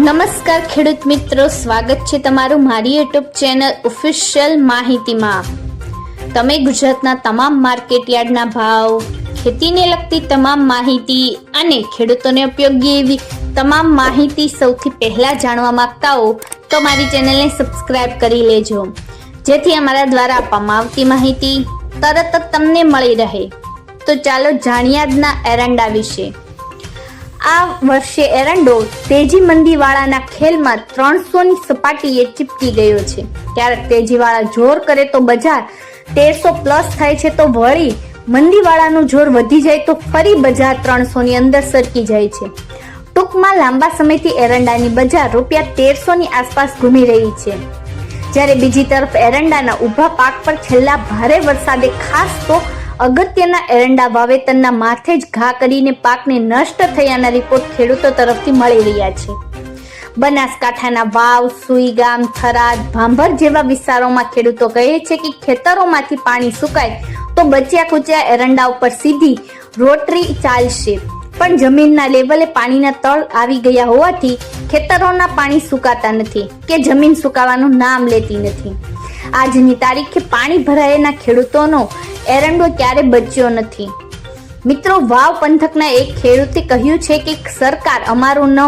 નમસ્કાર ખેડૂત મિત્રો, સ્વાગત છે તમારું મારી યુટ્યુબ ચેનલ ઓફિશિયલ માહિતીમાં। તમે ગુજરાતના તમામ માર્કેટયાર્ડના ભાવ, ખેતીને લગતી તમામ માહિતી અને ખેડૂતોને ઉપયોગી એવી તમામ માહિતી સૌથી પહેલા જાણવા માંગતા હો તો મારી ચેનલને સબસ્ક્રાઇબ કરી લેજો, જેથી અમારા દ્વારા આપવામાં આવતી માહિતી તરત જ તમને મળી રહે। તો ચાલો જાણીએ આજના એરંડા વિશે। આ વર્ષે એરંડો તેજી મંદીવાળાના ખેલમાં 300ની સપાટીએ ચીપકી ગયો છે। ક્યારેક તેજીવાળા જોર કરે તો બજાર 1300 પ્લસ થાય છે, તો વળી મંદીવાળાનું જોર વધી જાય તો ફરી બજાર 300ની અંદર સરકી જાય છે। ટૂંકમાં લાંબા સમયથી એરંડાની બજાર ₹1300ની આસપાસ ઘૂમી રહી છે, જ્યારે બીજી તરફ એરંડાના ઊભા પાક પર છેલ્લા ભારે વરસાદે ખાસ તો અગત્યના એરંડા વાવેતરના માથે જ ઘા કરીને પાકને નષ્ટ થયાના રિપોર્ટ ખેડૂતો તરફથી મળી રહ્યા છે। બનાસકાંઠાના વાવ, સુઈગામ, થરાદ, ભાંભર જેવા વિસ્તારોમાં ખેડૂતો કહે છે કે ખેતરોમાંથી પાણી સુકાય તો બચ્યા કૂચ્યા એરંડા ઉપર સીધી રોટરી ચાલશે, પણ જમીનના લેવલે પાણીના તળ આવી ગયા હોવાથી ખેતરોના પાણી સુકાતા નથી કે જમીન સુકાવાનું નામ લેતી નથી। આજની તારીખે પાણી ભરાયેલા ખેડૂતોનો એરંડો ક્યારે બચ્યો નથી। મિત્રો, વાવ પંથકના એક ખેડૂતે કહ્યું છે કે સરકાર અમારું ન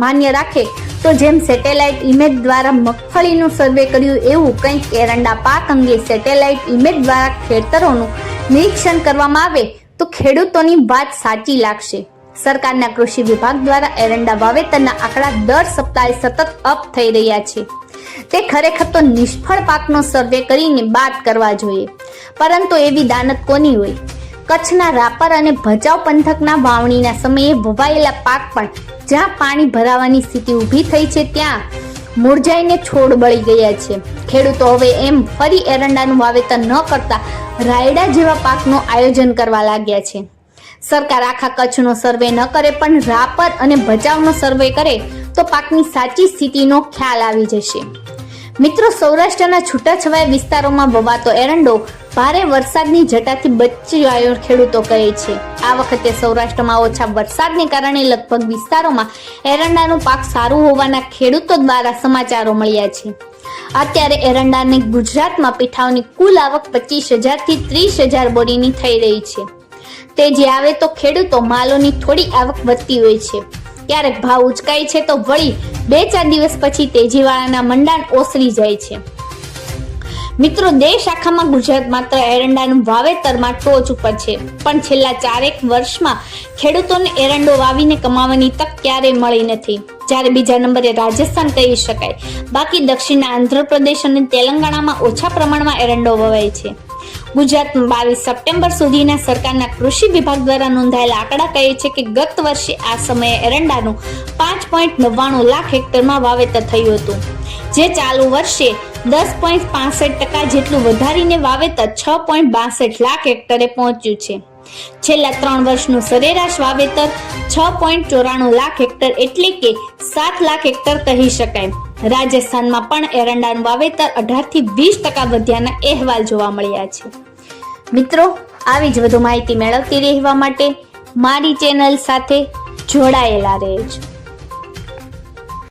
માન્ય રાખે તો જેમ સેટેલાઇટ ઇમેજ દ્વારા મગફળીનું સર્વે કર્યું એવું કંઈક એરંડા પાક અંગે સેટેલાઇટ ઇમેજ દ્વારા ખેતરોનું નિરીક્ષણ કરવામાં આવે તો ખેડૂતોની વાત સાચી લાગશે। સરકારના કૃષિ વિભાગ દ્વારા એરંડા વાવેતરના આંકડા દર સપ્તાહે સતત અપ થઈ રહ્યા છે। તે ખરેખર તો નિષ્ફળ પાકનો સર્વે કરીને બાદ કરવા જોઈએ, પરંતુ એવી દાનત કોની હોય? કચ્છના રાપર અને ભચાઉ પંથકના વાવણીના સમયે વવાયેલા પાક પણ જ્યાં પાણી ભરાવાની સ્થિતિ ઊભી થઈ છે ત્યાં મુરઝાઈને છોડ બળી ગયા છે। ખેડૂતો હવે એમ ફરી એરંડાનું વાવેતર ન કરતા રાયડા જેવા પાકનું આયોજન કરવા લાગ્યા છે। સરકાર આખા કચ્છનો સર્વે ન કરે પણ રાપર અને ભચાઉનો સર્વે કરે તો પાકની સાચી સ્થિતિનો ખ્યાલ આવી જશે। મિત્રો, સૌરાષ્ટ્રના છૂટાછવાયા વિસ્તારોમાં વવાતો એરંડો ભારે વરસાદની જટાથી બચાયો ખેડૂતો કહે છે। આ વખતે સૌરાષ્ટ્રમાં ઓછા વરસાદને કારણે લગભગ વિસ્તારોમાં એરંડાનું પાક સારું હોવાના ખેડૂતો દ્વારા સમાચારો મળ્યા છે। અત્યારે એરંડાની ગુજરાતમાં પીઠાઓની કુલ આવક 25,000 થી 30,000 બોરીની થઈ રહી છે। તેજી આવે તો ખેડૂતો માલોની થોડી આવક વધતી હોય છે, ક્યારેક ભાવ ઉચકાય છે તો વળી 2-4 દિવસ પછી તેજીવાળાના મંડાણ ઓસરી જાય છે। મિત્રો, દેશ આખામાં ગુજરાત માત્ર એરંડાનું વાવેતરમાં ટોચ ઉપર છે, પણ છેલ્લા 4 વર્ષમાં ખેડૂતોને એરંડો વાવીને કમાવાની તક ક્યારેય મળી નથી। જ્યારે બીજા નંબરે રાજસ્થાન કહી શકાય, બાકી દક્ષિણના આંધ્રપ્રદેશ અને તેલંગાણામાં ઓછા પ્રમાણમાં એરંડો વવાય છે। ગુજરાતમાં 22 સપ્ટેમ્બર સુધીના સરકારના કૃષિ વિભાગ દ્વારા નોંધાયેલા આંકડા કહે છે કે ગત વર્ષે આ સમયે એરંડાનું 5.99 લાખ હેક્ટરમાં વાવેતર થયું હતું, જે ચાલુ વર્ષે 10.65% જેટલું વધારીને વાવેતર 6.62 લાખ હેક્ટરે પહોંચ્યું છે। છેલ્લા 3 વર્ષનું સરેરાશ વાવેતર 6.94 લાખ હેક્ટર એટલે કે 7 લાખ હેક્ટર કહી શકાય। રાજસ્થાનમાં પણ એરંડાનું વાવેતર 18 થી 20% વધ્યાના અહેવાલ જોવા મળ્યા છે। મિત્રો, આવી જ વધુ માહિતી મેળવતી રહેવા માટે મારી ચેનલ સાથે જોડાયેલા રહેજો।